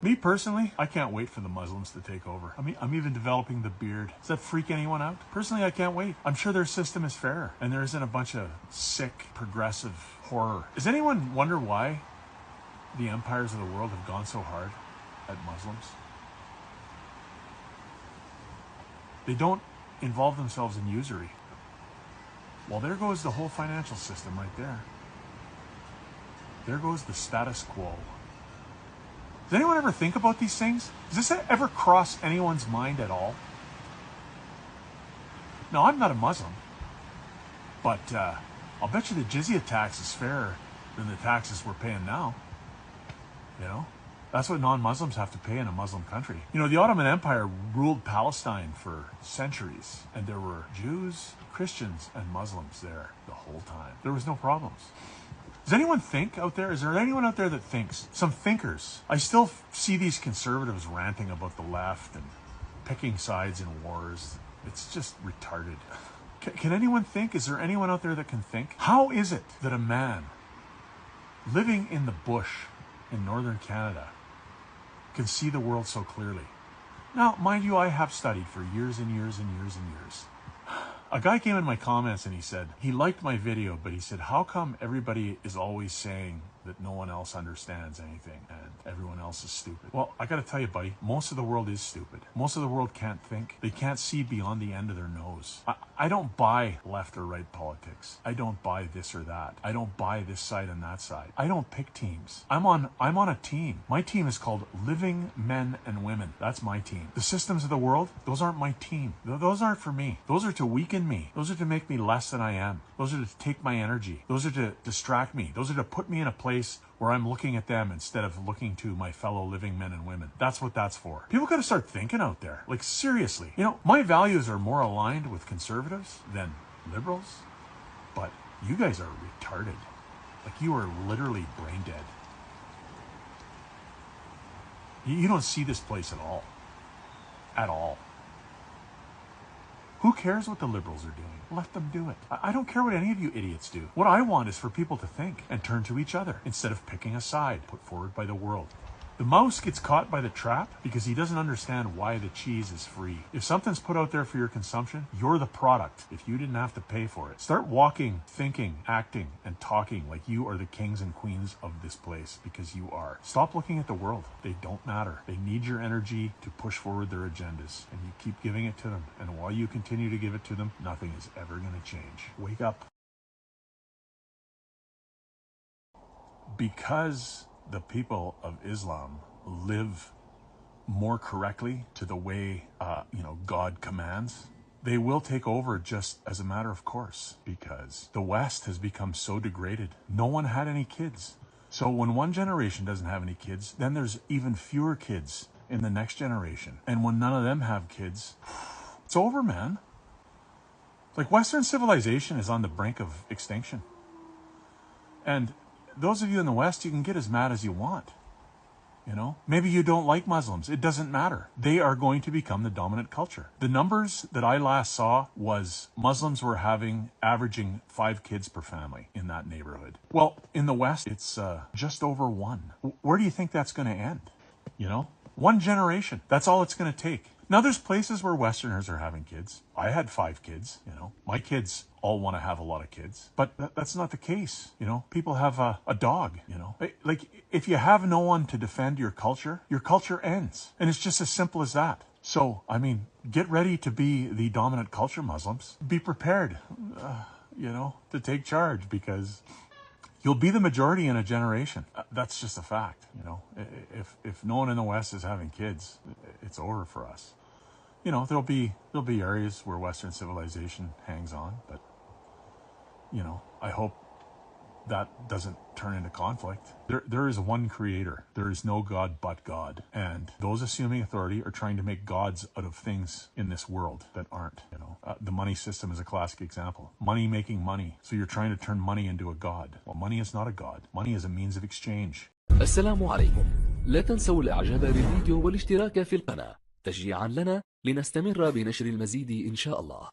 Me personally, I can't wait for the Muslims to take over. I'm even developing the beard. Does that freak anyone out? Personally, I can't wait. I'm sure their system is fair and there isn't a bunch of sick, progressive horror. Does anyone wonder why the empires of the world have gone so hard at Muslims? They don't involve themselves in usury. Well, there goes the whole financial system right there. There goes the status quo. Does anyone ever think about these things? Does this ever cross anyone's mind at all? No, I'm not a Muslim, but I'll bet you the JIZYA tax is fairer than the taxes we're paying now. You know, that's what non-Muslims have to pay in a Muslim country. You know, the Ottoman Empire ruled Palestine for centuries, and there were Jews, Christians, and Muslims there the whole time. There was no problems. Does anyone think out there? Is there anyone out there that thinks? Some thinkers. I still see these conservatives ranting about the left and picking sides in wars. It's just retarded. Can anyone think? Is there anyone out there that can think? How is it that a man living in the bush in northern Canada can see the world so clearly? Now, mind you, I have studied for years and years and years and years. A guy came in my comments and he said, he liked my video, but he said, how come everybody is always saying that no one else understands anything and everyone else is stupid? Well, I gotta tell you, buddy, most of the world is stupid. Most of the world can't think. They can't see beyond the end of their nose. I don't buy left or right politics. I don't buy this or that. I don't buy this side and that side. I don't pick teams. I'm on a team. My team is called Living Men and Women. That's my team. The systems of the world, those aren't my team. Those aren't for me. Those are to weaken me. Those are to make me less than I am. Those are to take my energy. Those are to distract me. Those are to put me in a place where I'm looking at them instead of looking to my fellow living men and women. That's what that's for. People gotta start thinking out there. Like, seriously. You know, my values are more aligned with conservatives than liberals, but you guys are retarded. Like, you are literally brain dead. You don't see this place at all. At all. Who cares what the liberals are doing? Let them do it. I don't care what any of you idiots do. What I want is for people to think and turn to each other instead of picking a side put forward by the world. The mouse gets caught by the trap because he doesn't understand why the cheese is free. If something's put out there for your consumption, you're the product if you didn't have to pay for it. Start walking, thinking, acting, and talking like you are the kings and queens of this place, because you are. Stop looking at the world. They don't matter. They need your energy to push forward their agendas, and you keep giving it to them. And while you continue to give it to them, nothing is ever going to change. Wake up. Because the people of Islam live more correctly to the way, God commands, they will take over just as a matter of course, because the West has become so degraded. No one had any kids. So when one generation doesn't have any kids, then there's even fewer kids in the next generation. And when none of them have kids, it's over, man. Like, Western civilization is on the brink of extinction. And those of you in the West, you can get as mad as you want. You know, maybe you don't like Muslims. It doesn't matter. They are going to become the dominant culture. The numbers that I last saw was Muslims were averaging 5 kids per family in that neighborhood. Well, in the West, it's just over 1. Where do you think that's going to end? You know, 1 generation. That's all it's going to take. Now, there's places where Westerners are having kids. I had 5 kids, you know. My kids all want to have a lot of kids. But that's not the case, you know. People have a dog, you know. Like, if you have no one to defend your culture ends. And it's just as simple as that. So, I mean, get ready to be the dominant culture, Muslims. Be prepared, to take charge, because you'll be the majority in a generation. That's just a fact, you know. If no one in the West is having kids, it's over for us. You know, there'll be areas where Western civilization hangs on, but, you know, I hope that doesn't turn into conflict. There is one creator. There is no God but God. And those assuming authority are trying to make gods out of things in this world that aren't, you know. The money system is a classic example. Money making money. So you're trying to turn money into a god. Well, money is not a god. Money is a means of exchange. السلام عليكم. لا تنسوا الاعجاب بالفيديو والاشتراك في القناة تشجيعا لنا لنستمر بنشر المزيد إن شاء الله.